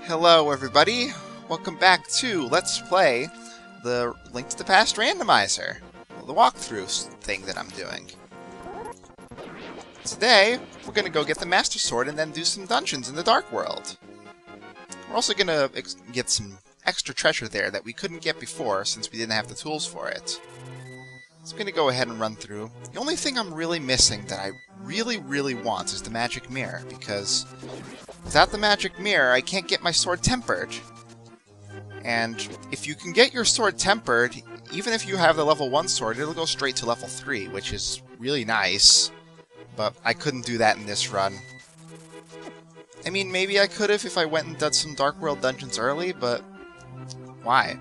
Hello everybody, welcome back to Let's Play the Link to the Past Randomizer, the walkthrough thing that I'm doing. Today, we're going to go get the Master Sword and then do some dungeons in the Dark World. We're also going to get some extra treasure there that we couldn't get before since we didn't have the tools for it. So I'm going to go ahead and run through. The only thing I'm really missing that I really want is the magic mirror, because without the magic mirror, I can't get my sword tempered. And if you can get your sword tempered, even if you have the level 1 sword, it'll go straight to level 3, which is really nice. But I couldn't do that in this run. I mean, maybe I could have if I went and did some Dark World dungeons early, but why?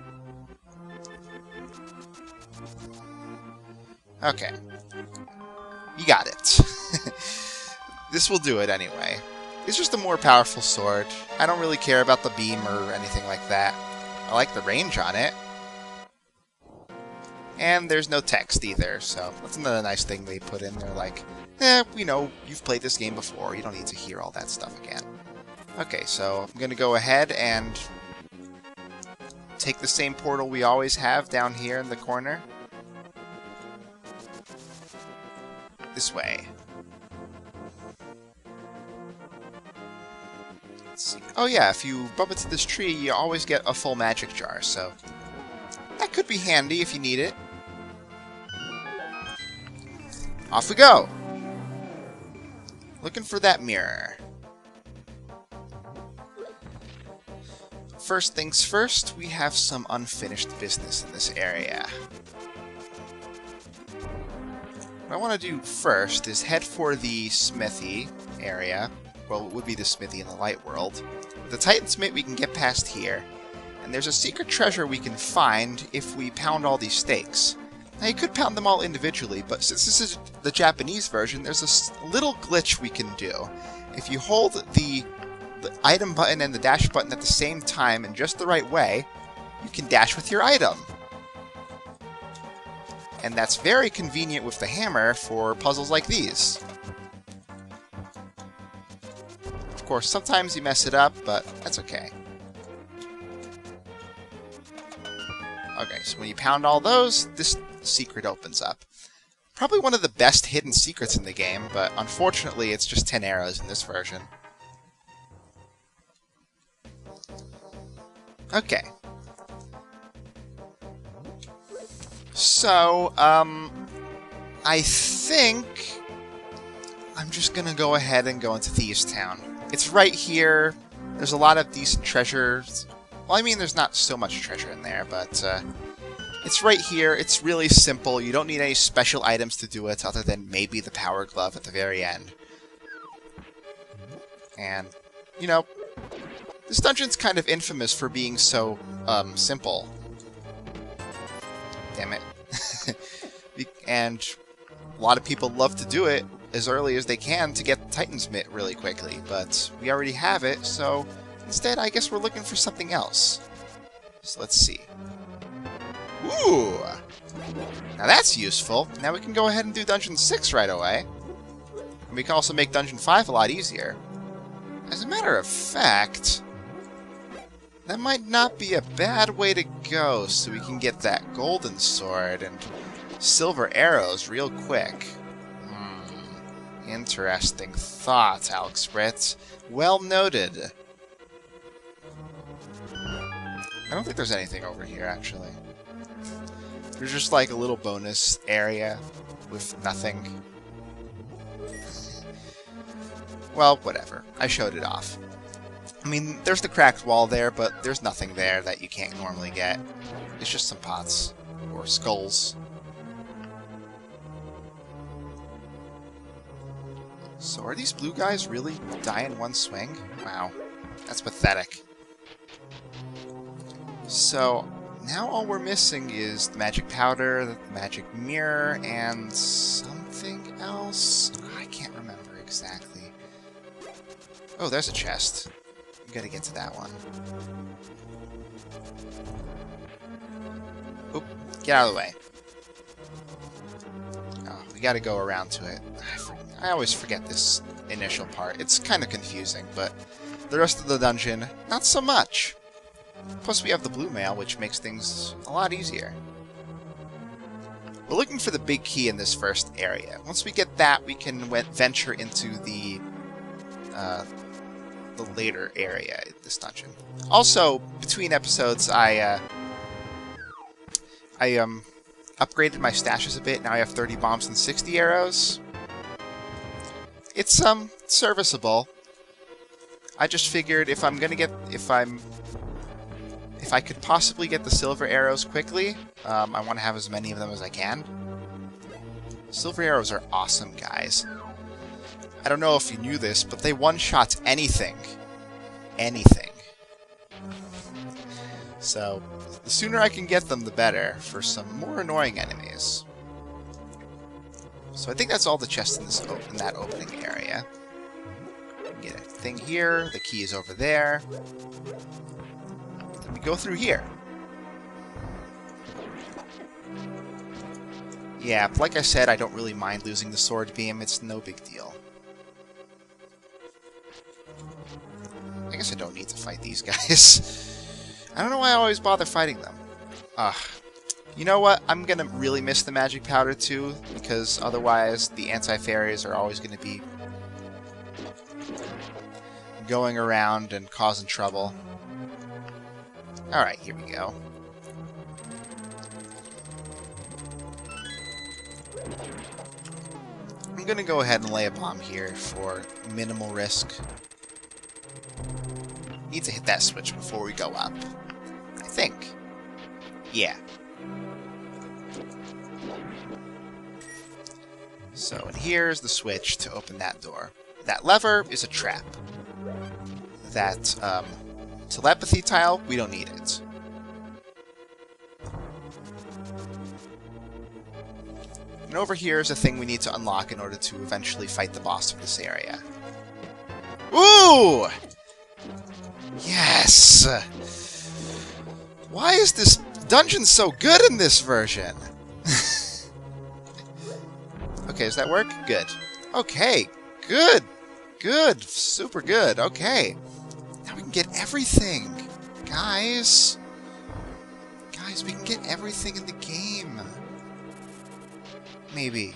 Okay. You got it. This will do it anyway. It's just a more powerful sword. I don't really care about the beam or anything like that. I like the range on it. And there's no text either, so that's another nice thing they put in there, like, we know you've played this game before, you don't need to hear all that stuff again. Okay, so I'm going to go ahead and take the same portal we always have down here in the corner. This way. Let's see. Oh yeah, if you bump into this tree, you always get a full magic jar, so that could be handy if you need it. Off we go! Looking for that mirror. First things first, we have some unfinished business in this area. What I want to do first is head for the smithy area. Well, it would be the smithy in the light world. With the Titan Smith we can get past here. And there's a secret treasure we can find if we pound all these stakes. Now you could pound them all individually, but since this is the Japanese version, there's a little glitch we can do. If you hold the item button and the dash button at the same time in just the right way, you can dash with your item. And that's very convenient with the hammer for puzzles like these. Of course, sometimes you mess it up, but that's okay. Okay, so when you pound all those, this secret opens up. Probably one of the best hidden secrets in the game, but unfortunately it's just 10 arrows in this version. Okay. So, I think I'm just gonna go ahead and go into Thieves Town. It's right here. There's a lot of decent treasures. Well, I mean, there's not so much treasure in there, but it's right here. It's really simple. You don't need any special items to do it, other than maybe the power glove at the very end. And, you know, this dungeon's kind of infamous for being so, simple. Damn it. And a lot of people love to do it as early as they can to get Titan's Mitt really quickly, but we already have it, so instead I guess we're looking for something else. So let's see. Ooh! Now that's useful. Now we can go ahead and do Dungeon 6 right away. And we can also make Dungeon 5 a lot easier. As a matter of fact, that might not be a bad way to go, so we can get that golden sword and silver arrows real quick. Interesting thought, Alex Britt. Well noted. I don't think there's anything over here, actually. There's just like a little bonus area with nothing. Well, whatever. I showed it off. I mean, there's the cracked wall there, but there's nothing there that you can't normally get. It's just some pots. Or skulls. So are these blue guys really die in one swing? Wow. That's pathetic. So, now all we're missing is the magic powder, the magic mirror, and something else? I can't remember exactly. Oh, there's a chest. We gotta get to that one. Oop, get out of the way. Oh, we gotta go around to it. I always forget this initial part. It's kind of confusing, but The rest of the dungeon, not so much. Plus we have the blue mail, which makes things a lot easier. We're looking for the big key in this first area. Once we get that, we can venture into the later area in this dungeon. Also, between episodes, I upgraded my stashes a bit. Now I have 30 bombs and 60 arrows. It's serviceable. I just figured if I could possibly get the silver arrows quickly, I want to have as many of them as I can. Silver arrows are awesome, guys. I don't know if you knew this, but they one-shot anything. Anything. So, the sooner I can get them, the better, for some more annoying enemies. So I think that's all the chests in that opening area. Get a thing here, the key is over there. Then we go through here. Yeah, like I said, I don't really mind losing the sword beam, it's no big deal. I guess I don't need to fight these guys. I don't know why I always bother fighting them. You know what? I'm gonna really miss the magic powder too, because otherwise the anti-fairies are always gonna be going around and causing trouble. Alright, here we go. I'm gonna go ahead and lay a bomb here for minimal risk. Need to hit that switch before we go up. I think. Yeah. So, and here's the switch to open that door. That lever is a trap. That, telepathy tile, we don't need it. And over here is a thing we need to unlock in order to eventually fight the boss of this area. Ooh! Yes! Why is this dungeon so good in this version? Okay, does that work? Good. Okay, good. Good. Super good. Okay. Now we can get everything. Guys. Guys, we can get everything in the game. Maybe.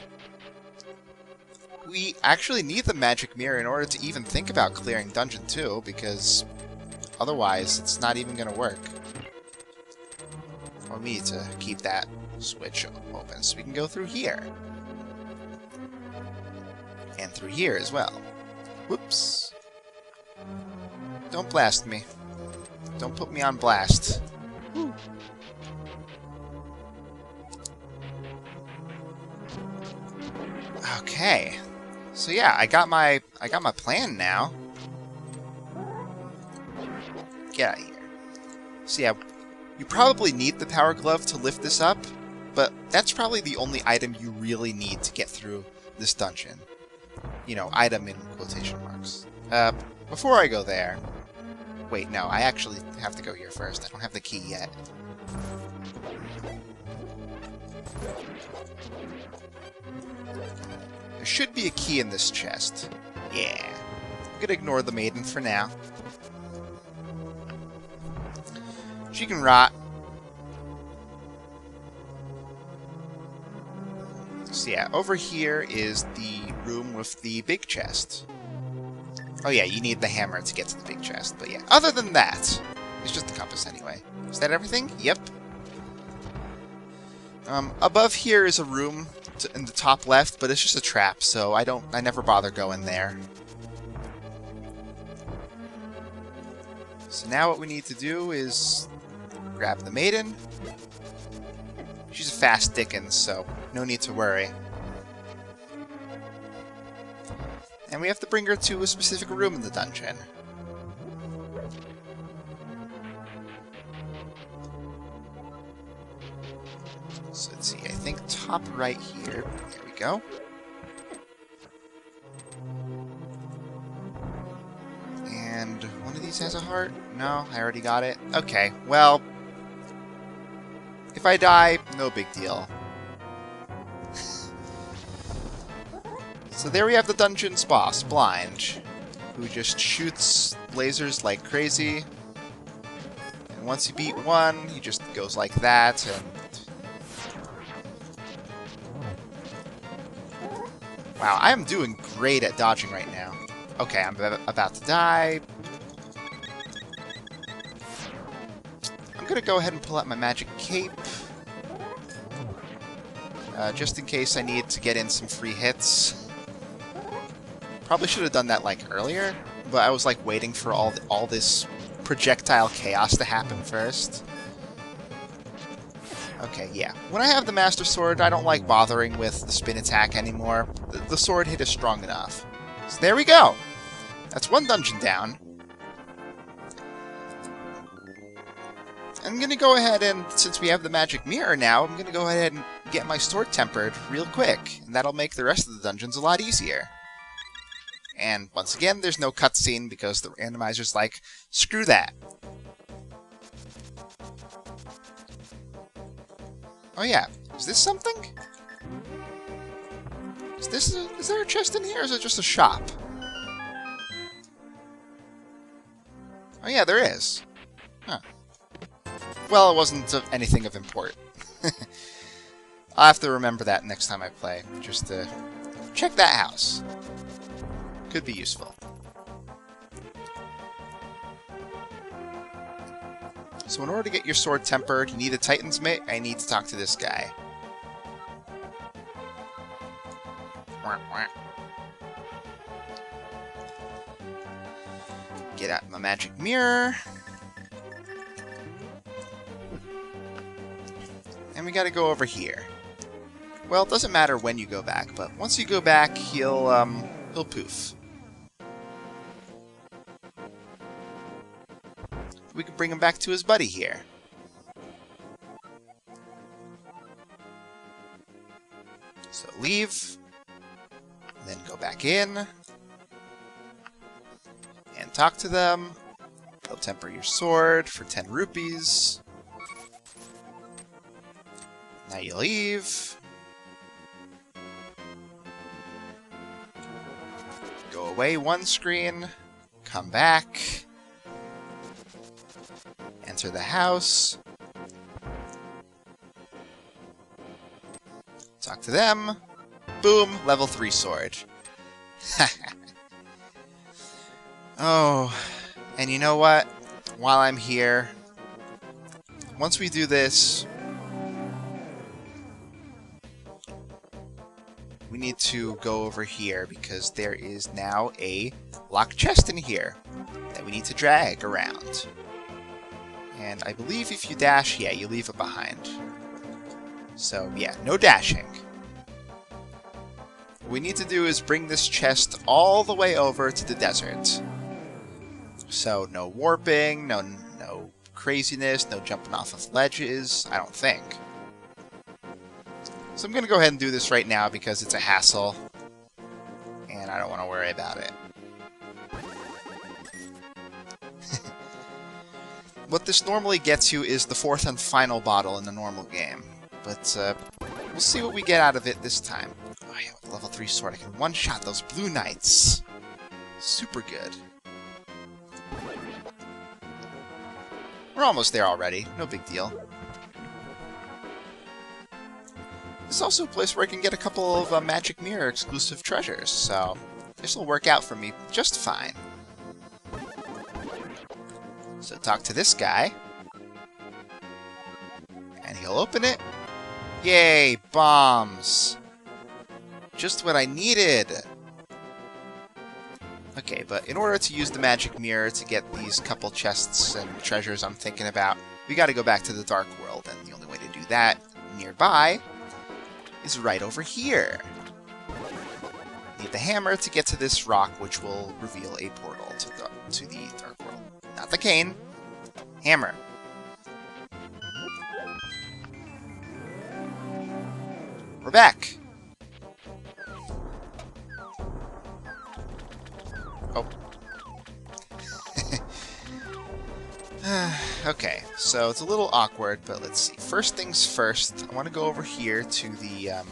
We actually need the magic mirror in order to even think about clearing Dungeon 2, because otherwise it's not even going to work. We need to keep that switch open so we can go through here. And through here as well. Whoops. Don't blast me. Don't put me on blast. Woo. Okay. So yeah, I got my plan now. Get out of here. So yeah, you probably need the power glove to lift this up, but that's probably the only item you really need to get through this dungeon. You know, item in quotation marks. Before I go there... Wait, no, I actually have to go here first. I don't have the key yet. There should be a key in this chest. Yeah. I'm gonna ignore the maiden for now. She can rot. So yeah, over here is the room with the big chest. Oh yeah, you need the hammer to get to the big chest. But yeah, other than that, it's just the compass anyway. Is that everything? Yep. Above here is a room in the top left, but it's just a trap, so I never bother going there. So now what we need to do is grab the maiden. She's a fast Dickens, so no need to worry. And we have to bring her to a specific room in the dungeon. So let's see, I think top right here. There we go. And one of these has a heart? No, I already got it. Okay, well, if I die, no big deal. So there we have the dungeon's boss, Blind, who just shoots lasers like crazy. And once you beat one, he just goes like that, and... Wow, I am doing great at dodging right now. Okay, I'm about to die. I'm gonna go ahead and pull out my magic cape. Just in case I need to get in some free hits. Probably should have done that, like, earlier, but I was, like, waiting for all this projectile chaos to happen first. Okay, yeah. When I have the Master Sword, I don't like bothering with the spin attack anymore. The sword hit is strong enough. So there we go! That's one dungeon down. I'm gonna go ahead and, since we have the magic mirror now, I'm gonna go ahead and get my sword tempered real quick, and that'll make the rest of the dungeons a lot easier. And once again, there's no cutscene because the randomizer's like, screw that. Oh yeah, is this something? Is there a chest in here, or is it just a shop? Oh yeah, there is. Huh. Well, it wasn't anything of import. I'll have to remember that next time I play, just to check that house. Could be useful. So in order to get your sword tempered, you need a Titan's Mate. I need to talk to this guy. Get out my magic mirror. And we gotta go over here. Well, it doesn't matter when you go back, but once you go back, he'll poof. We can bring him back to his buddy here. So leave, then go back in, and talk to them. They'll temper your sword for 10 rupees. Now you leave. Go away one screen, come back. Enter the house. Talk to them. Boom, level 3 sword. Oh, and you know what? While I'm here, once we do this, we need to go over here because there is now a locked chest in here that we need to drag around. And I believe if you dash, yeah, you leave it behind. So, yeah, no dashing. What we need to do is bring this chest all the way over to the desert. So, no warping, no craziness, no jumping off of ledges, I don't think. So I'm going to go ahead and do this right now because it's a hassle. And I don't want to worry about it. What this normally gets you is the 4th and final bottle in the normal game. But we'll see what we get out of it this time. Oh yeah, with level 3 sword I can one-shot those blue knights. Super good. We're almost there already. No big deal. This is also a place where I can get a couple of Magic Mirror exclusive treasures, so this will work out for me just fine. So talk to this guy, and he'll open it. Yay, bombs! Just what I needed! Okay, but in order to use the magic mirror to get these couple chests and treasures I'm thinking about, we gotta go back to the Dark World, and the only way to do that nearby is right over here. Need the hammer to get to this rock, which will reveal a portal to the Dark World. Not the cane. Hammer. We're back. Oh. Okay, so it's a little awkward, but let's see. First things first, I want to go over here to the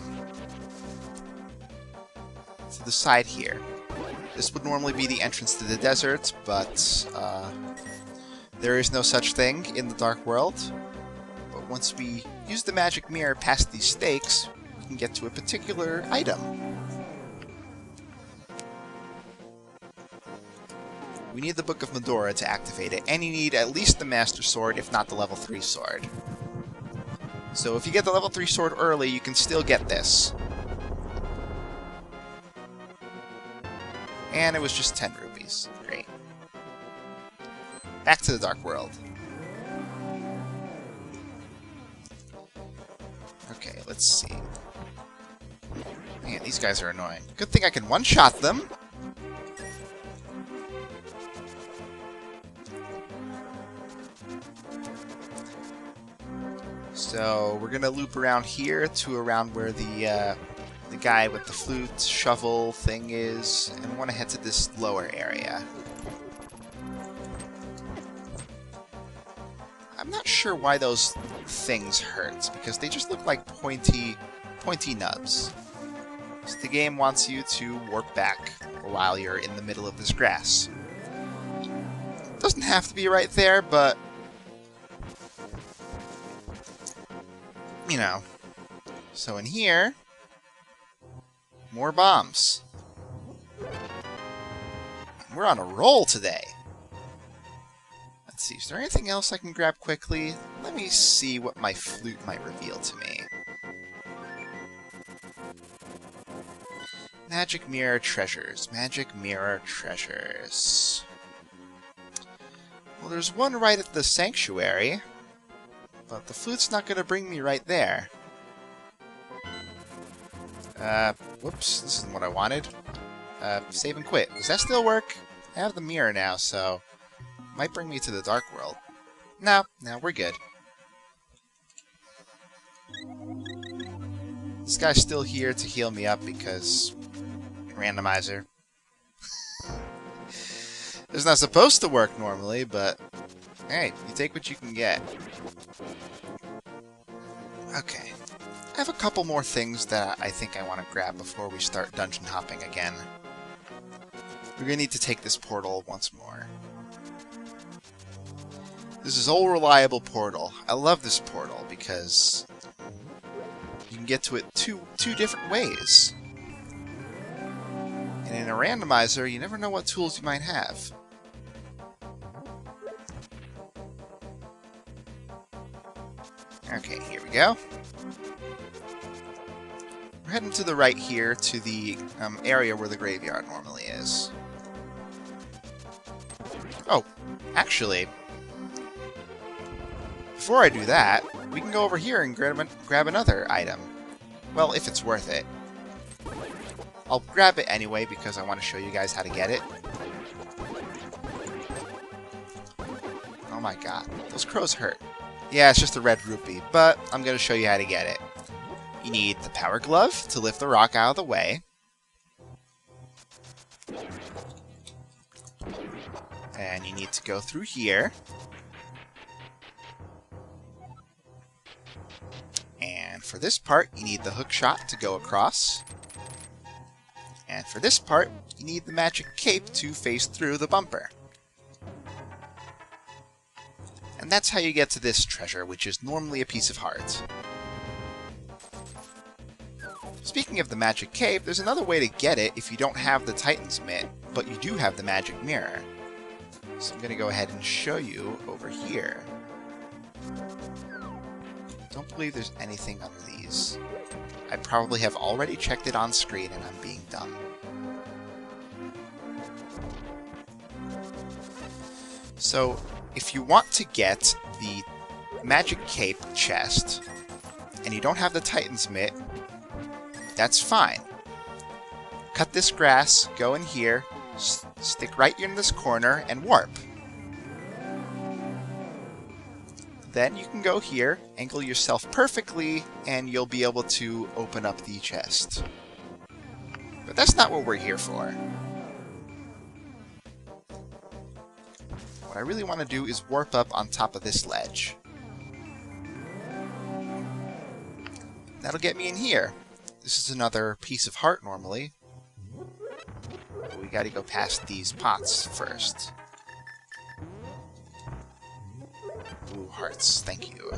side here. This would normally be the entrance to the desert, but there is no such thing in the Dark World. But once we use the magic mirror past these stakes, we can get to a particular item. We need the Book of Medora to activate it, and you need at least the Master Sword, if not the level 3 sword. So if you get the level 3 sword early, you can still get this. And it was just 10 rupees. Great. Back to the Dark World. Okay, let's see. Man, these guys are annoying. Good thing I can one-shot them. So we're gonna loop around here to around where the guy with the flute shovel thing is, and want to head to this lower area. I'm not sure why those things hurt, because they just look like pointy nubs. So the game wants you to warp back while you're in the middle of this grass. Doesn't have to be right there, but you know. So in here, more bombs. We're on a roll today. Let's see, is there anything else I can grab quickly? Let me see what my flute might reveal to me. Magic mirror treasures. Magic mirror treasures. Well, there's one right at the sanctuary. But the flute's not going to bring me right there. Whoops, this isn't what I wanted. Save and quit. Does that still work? I have the mirror now, so might bring me to the Dark World. No, we're good. This guy's still here to heal me up because randomizer. It's not supposed to work normally, but hey, you take what you can get. Okay. I have a couple more things that I think I want to grab before we start dungeon hopping again. We're going to need to take this portal once more. This is old reliable portal. I love this portal because you can get to it two different ways. And in a randomizer, you never know what tools you might have. Okay, here we go. We're heading to the right here to the area where the graveyard normally is. Oh, actually, before I do that, we can go over here and grab another item. Well, if it's worth it. I'll grab it anyway because I want to show you guys how to get it. Oh my god, those crows hurt. Yeah, it's just a red rupee, but I'm going to show you how to get it. You need the power glove to lift the rock out of the way. And you need to go through here. And for this part, you need the hook shot to go across. And for this part, you need the magic cape to face through the bumper. And that's how you get to this treasure, which is normally a piece of heart. Speaking of the magic cape, there's another way to get it if you don't have the Titan's Mitt, but you do have the magic mirror. So I'm going to go ahead and show you over here. Don't believe there's anything under these. I probably have already checked it on screen and I'm being dumb. So, if you want to get the magic cape chest, and you don't have the Titan's Mitt, that's fine. Cut this grass, go in here, stick right in this corner, and warp. Then you can go here, angle yourself perfectly, and you'll be able to open up the chest. But that's not what we're here for. What I really want to do is warp up on top of this ledge. That'll get me in here. This is another piece of heart normally. We we gotta go past these pots first. Ooh, hearts, thank you.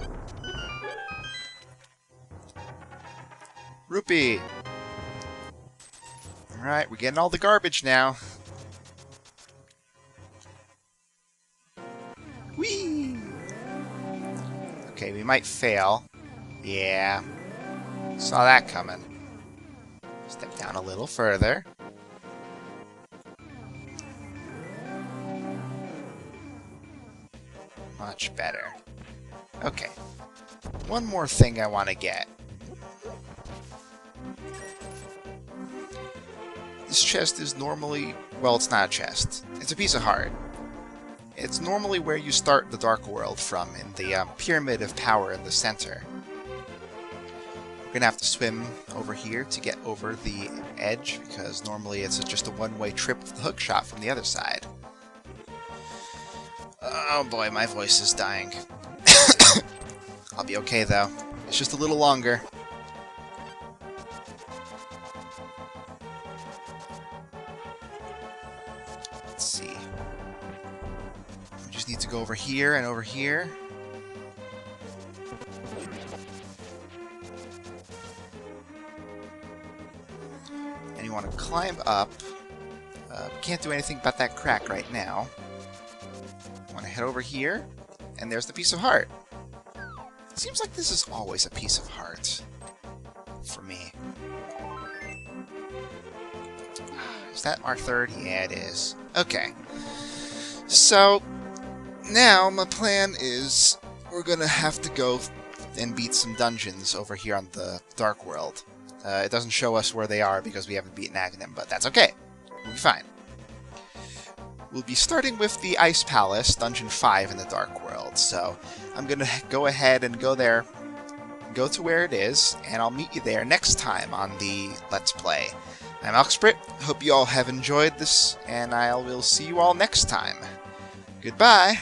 Rupee! Alright, we're getting all the garbage now. Whee! Okay, we might fail. Yeah. Saw that coming. Step down a little further. Much better. Okay. One more thing I want to get. This chest is normally... well, it's not a chest. It's a piece of heart. It's normally where you start the Dark World from, in the Pyramid of Power in the center. We're gonna have to swim over here to get over the edge, because normally it's just a one-way trip with the hook shot from the other side. Oh boy, my voice is dying. I'll be okay though. It's just a little longer. Let's see. We just need to go over here and over here. And you want to climb up. We can't do anything about that crack right now. Want to head over here, and there's the piece of heart. It seems like this is always a piece of heart for me. Is that our third? Yeah, it is. Okay. So, now my plan is we're gonna have to go and beat some dungeons over here on the Dark World. It doesn't show us where they are because we haven't beaten Aghanim, but that's okay. We'll be fine. We'll be starting with the Ice Palace, Dungeon 5 in the Dark World, so I'm gonna go ahead and go there, go to where it is, and I'll meet you there next time on the Let's Play. I'm Alxprit, hope you all have enjoyed this, and I will see you all next time. Goodbye!